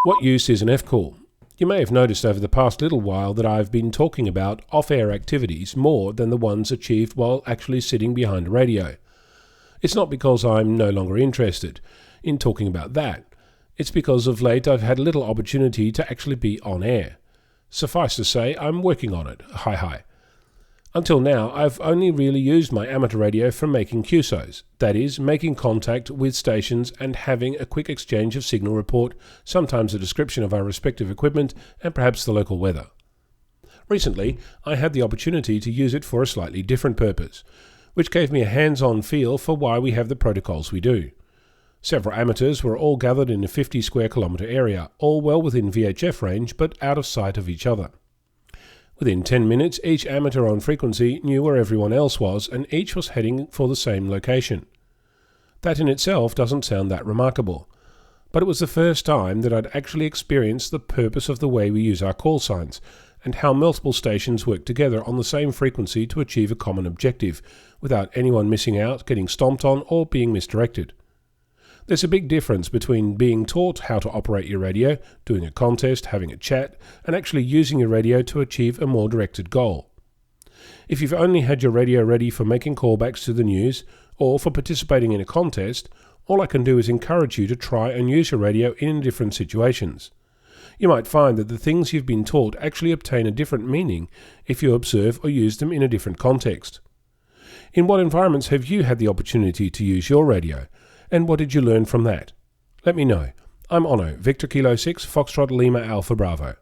What use is an F-call? You may have noticed over the past little while that I've been talking about off-air activities more than the ones achieved while actually sitting behind a radio. It's not because I'm no longer interested in talking about that. It's because of late I've had little opportunity to actually be on air. Suffice to say, I'm working on it. Hi. Until now, I've only really used my amateur radio for making QSOs, that is, making contact with stations and having a quick exchange of signal report, sometimes a description of our respective equipment, and perhaps the local weather. Recently, I had the opportunity to use it for a slightly different purpose, which gave me a hands-on feel for why we have the protocols we do. Several amateurs were all gathered in a 50 square kilometre area, all well within VHF range but out of sight of each other. Within 10 minutes, each amateur on frequency knew where everyone else was, and each was heading for the same location. That in itself doesn't sound that remarkable, but it was the first time that I'd actually experienced the purpose of the way we use our call signs, and how multiple stations work together on the same frequency to achieve a common objective, without anyone missing out, getting stomped on, or being misdirected. There's a big difference between being taught how to operate your radio, doing a contest, having a chat, and actually using your radio to achieve a more directed goal. If you've only had your radio ready for making callbacks to the news, or for participating in a contest, all I can do is encourage you to try and use your radio in different situations. You might find that the things you've been taught actually obtain a different meaning if you observe or use them in a different context. In what environments have you had the opportunity to use your radio? And what did you learn from that? Let me know. I'm Onno, Victor Kilo 6, Foxtrot Lima Alpha Bravo.